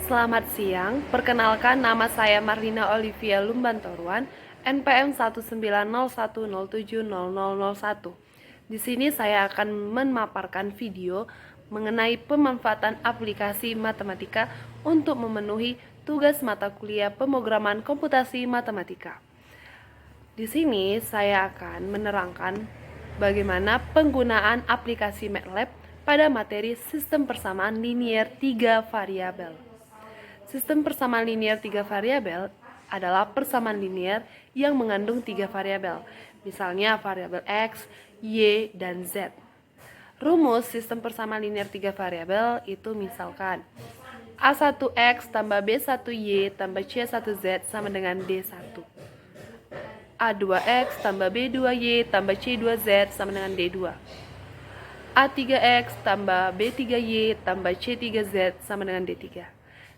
Selamat siang, perkenalkan nama saya Marlina Olivia Lumbantoruan, NPM 19010700001. Di sini saya akan memaparkan video mengenai pemanfaatan aplikasi matematika untuk memenuhi tugas mata kuliah pemrograman komputasi matematika. Di sini saya akan menerangkan bagaimana penggunaan aplikasi MATLAB pada materi sistem persamaan linier 3 variabel. Sistem persamaan linier 3 variabel adalah persamaan linier yang mengandung 3 variabel, misalnya variabel X, Y, dan Z. Rumus sistem persamaan linier 3 variabel itu misalkan A1X tambah B1Y tambah C1Z sama dengan D1. A2X tambah B2Y tambah C2Z sama dengan D2. A3X tambah B3Y tambah C3Z sama dengan D3.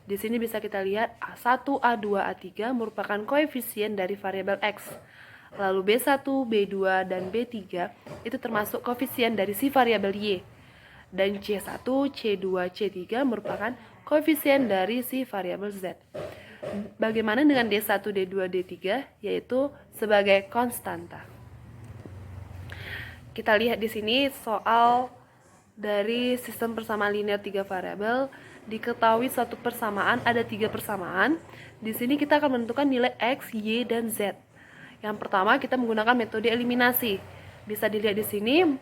Di sini bisa kita lihat A1, A2, A3 merupakan koefisien dari variabel X. Lalu B1, B2, dan B3 itu termasuk koefisien dari si variabel Y. Dan C1, C2, C3 merupakan koefisien dari si variabel Z. Bagaimana dengan D1, D2, D3 yaitu sebagai konstanta. Kita lihat di sini soal dari sistem persamaan linear 3 variabel. Diketahui suatu persamaan ada 3 persamaan. Di sini kita akan menentukan nilai X, Y, dan Z. Yang pertama kita menggunakan metode eliminasi. Bisa dilihat di sini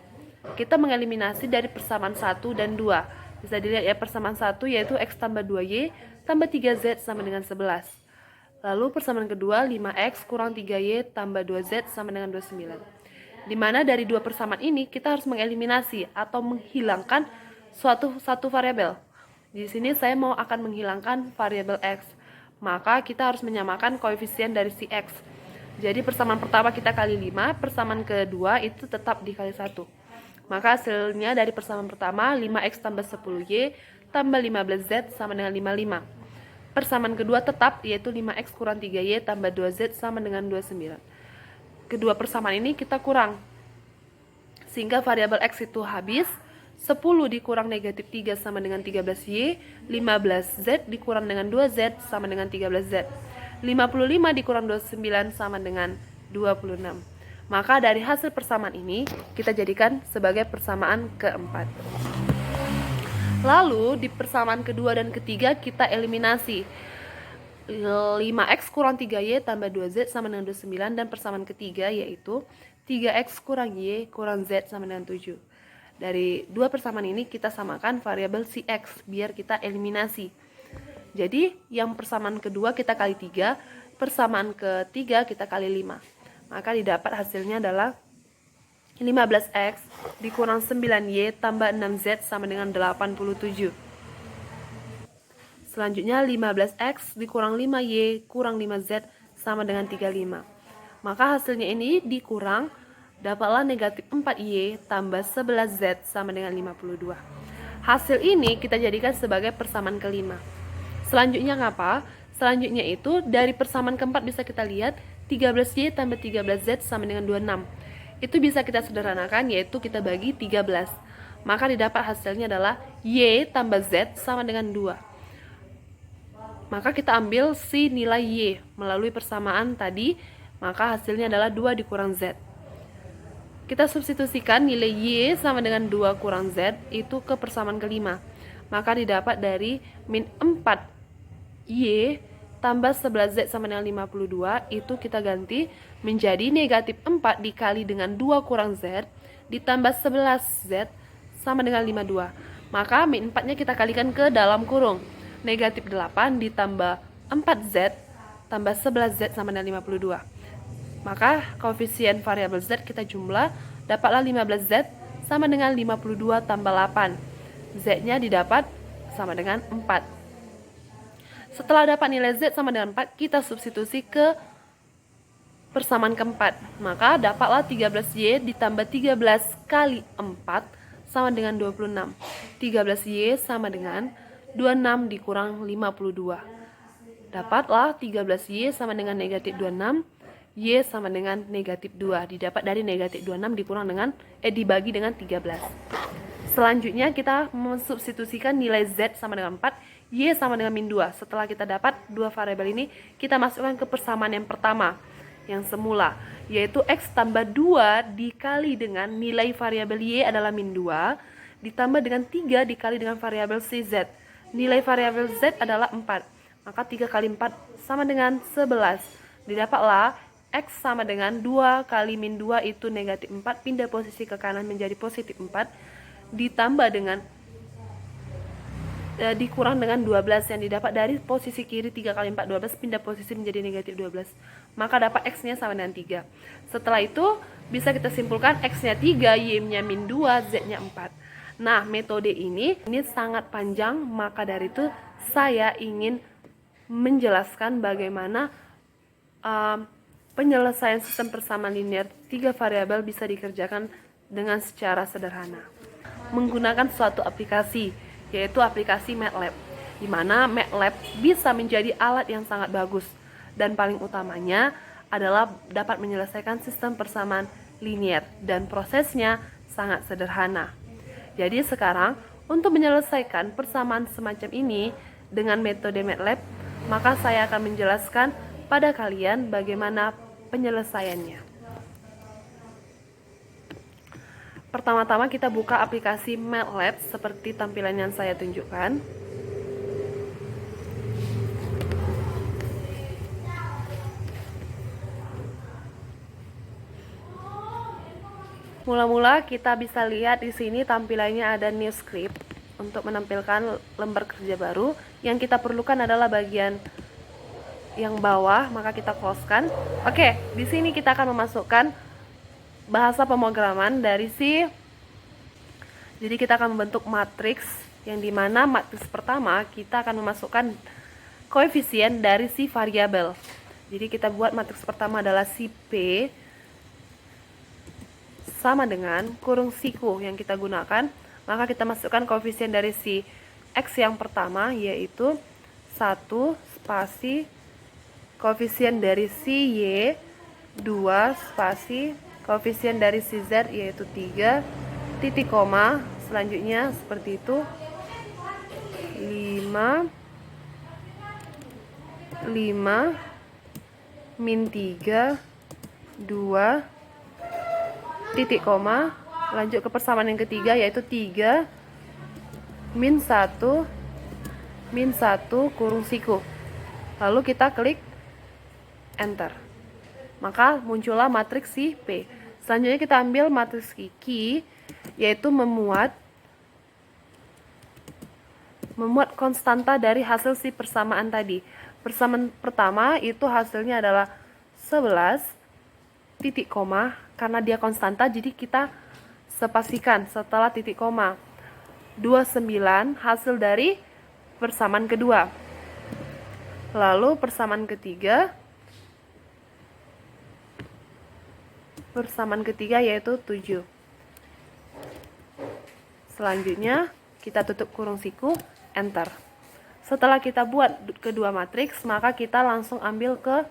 kita mengeliminasi dari persamaan 1 dan 2. Bisa dilihat ya, persamaan 1 yaitu X tambah 2Y tambah 3Z sama dengan 11. Lalu persamaan kedua 5X kurang 3Y tambah 2Z sama dengan 29. Dimana dari dua persamaan ini kita harus mengeliminasi atau menghilangkan satu variabel. Di sini saya mau akan menghilangkan variabel X. Maka kita harus menyamakan koefisien dari si X. Jadi persamaan pertama kita kali 5, persamaan kedua itu tetap dikali 1. Maka hasilnya dari persamaan pertama 5X tambah 10Y tambah 15Z sama dengan 55. Persamaan kedua tetap yaitu 5X kurang 3Y tambah 2Z sama dengan 29. Kedua persamaan ini kita kurang sehingga variabel X itu habis. 10 dikurang negatif 3 sama dengan 13Y, 15Z dikurang dengan 2Z sama dengan 13Z, 55 dikurang 29 sama dengan 26. Maka dari hasil persamaan ini kita jadikan sebagai persamaan keempat. Lalu di persamaan kedua dan ketiga kita eliminasi. 5X kurang 3Y tambah 2Z sama dengan 29, dan persamaan ketiga yaitu 3X kurang Y kurang Z sama dengan 7. Dari dua persamaan ini kita samakan variabel si X biar kita eliminasi. Jadi yang persamaan kedua kita kali 3, persamaan ketiga kita kali 5. Maka didapat hasilnya adalah 15X dikurang 9Y tambah 6Z sama dengan 87. Selanjutnya 15X dikurang 5Y kurang 5Z sama dengan 35. Maka hasilnya ini dikurang, dapatlah negatif 4Y tambah 11Z sama dengan 52. Hasil ini kita jadikan sebagai persamaan kelima. Selanjutnya apa? Selanjutnya itu dari persamaan keempat bisa kita lihat 13Y tambah 13Z sama dengan 26. Itu bisa kita sederhanakan yaitu kita bagi 13. Maka didapat hasilnya adalah Y tambah Z sama dengan 2. Maka kita ambil si nilai Y melalui persamaan tadi, maka hasilnya adalah 2 dikurang Z. Kita substitusikan nilai Y sama dengan 2 kurang Z itu ke persamaan kelima. Maka didapat dari min 4Y tambah 11Z sama dengan 52, itu kita ganti menjadi negatif 4 dikali dengan 2 kurang Z ditambah 11Z sama dengan 52. Maka min 4-nya kita kalikan ke dalam kurung. Negatif 8 ditambah 4Z tambah 11Z sama dengan 52. Maka koefisien variabel Z kita jumlah, dapatlah 15Z sama dengan 52 tambah 8. Z-nya didapat sama dengan 4. Setelah dapat nilai Z sama dengan 4, kita substitusi ke persamaan keempat. Maka dapatlah 13Y ditambah 13 kali 4 sama dengan 26. 13Y sama dengan 26 dikurang 52. Dapatlah 13Y sama dengan negatif 26, Y sama dengan negatif 2. Didapat dari negatif 26 dikurang dengan dibagi dengan 13. Selanjutnya kita mensubstitusikan nilai Z sama dengan 4, Y sama dengan min 2. Setelah kita dapat dua variabel ini, kita masukkan ke persamaan yang pertama, yang semula, yaitu X tambah 2 dikali dengan nilai variabel Y adalah min 2, ditambah dengan 3 dikali dengan variabel CZ. Nilai variabel Z adalah 4, maka 3 kali 4 sama dengan 11. Didapatlah X sama dengan 2 kali min 2 itu negatif 4, pindah posisi ke kanan menjadi positif 4, ditambah dengan dikurang dengan 12 yang didapat dari posisi kiri. 3 kali 4 12, pindah posisi menjadi negatif 12, maka dapat X nya sama dengan 3. Setelah itu bisa kita simpulkan X nya 3, Y nya min 2, Z nya 4. Nah, metode ini sangat panjang, maka dari itu saya ingin menjelaskan bagaimana penyelesaian sistem persamaan linear 3 variabel bisa dikerjakan dengan secara sederhana menggunakan suatu aplikasi, yaitu aplikasi MATLAB, di mana MATLAB bisa menjadi alat yang sangat bagus, dan paling utamanya adalah dapat menyelesaikan sistem persamaan linear, dan prosesnya sangat sederhana. Jadi sekarang untuk menyelesaikan persamaan semacam ini dengan metode MATLAB, maka saya akan menjelaskan pada kalian bagaimana penyelesaiannya. Pertama-tama kita buka aplikasi MATLAB seperti tampilan yang saya tunjukkan. Mula-mula kita bisa lihat di sini tampilannya ada new script untuk menampilkan lembar kerja baru. Yang kita perlukan adalah bagian yang bawah, maka kita close-kan. Oke, di sini kita akan memasukkan bahasa pemrograman dari C. Jadi kita akan membentuk matriks, yang dimana matriks pertama kita akan memasukkan koefisien dari si variabel. Jadi kita buat matriks pertama adalah si P sama dengan kurung si Q yang kita gunakan, maka kita masukkan koefisien dari si X yang pertama, yaitu 1 spasi koefisien dari si Y, 2 spasi koefisien dari si Z, yaitu 3, titik koma, selanjutnya seperti itu, 5 min 3, 2, titik koma, lanjut ke persamaan yang ketiga, yaitu 3 min 1 kurung siku. Lalu kita klik enter, maka muncullah matriks si P. Selanjutnya kita ambil matriks Q, yaitu memuat konstanta dari hasil si persamaan tadi. Persamaan pertama itu hasilnya adalah 11, titik koma, karena dia konstanta jadi kita spasikan setelah titik koma. 29 hasil dari persamaan kedua. Lalu persamaan ketiga yaitu 7. Selanjutnya kita tutup kurung siku, enter. Setelah kita buat kedua matriks, maka kita langsung ambil ke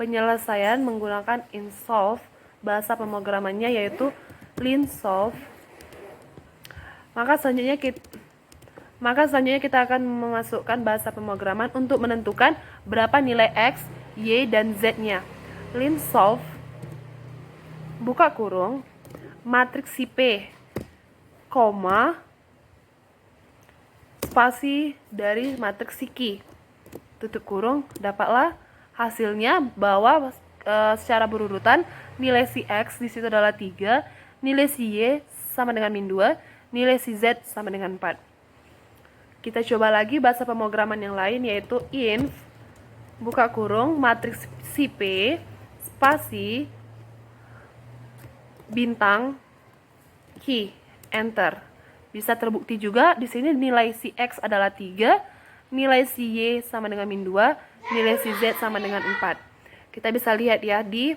penyelesaian menggunakan insolve. Bahasa pemrogramannya yaitu linsolve. Maka selanjutnya kita akan memasukkan bahasa pemrograman untuk menentukan berapa nilai X, Y, dan Z-nya. Linsolve, buka kurung, matriks si P, koma, spasi dari matriks si Q, tutup kurung, dapatlah hasilnya bahwa secara berurutan nilai si X di situ adalah 3, nilai si Y sama dengan min 2, nilai si Z sama dengan 4. Kita coba lagi bahasa pemrograman yang lain, yaitu inf, buka kurung, matriks si P, spasi, bintang, Q, enter. Bisa terbukti juga di sini nilai si X adalah 3, nilai si Y sama dengan min 2, nilai si Z sama dengan 4. Kita bisa lihat ya di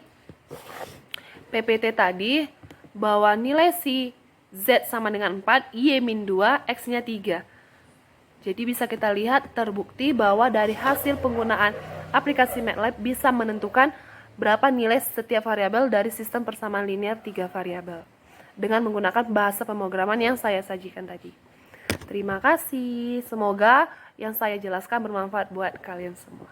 PPT tadi bahwa nilai si Z sama dengan 4, Y min 2, X-nya 3. Jadi bisa kita lihat terbukti bahwa dari hasil penggunaan aplikasi MATLAB bisa menentukan berapa nilai setiap variabel dari sistem persamaan linear 3 variabel. dengan menggunakan bahasa pemrograman yang saya sajikan tadi. Terima kasih. Semoga yang saya jelaskan bermanfaat buat kalian semua.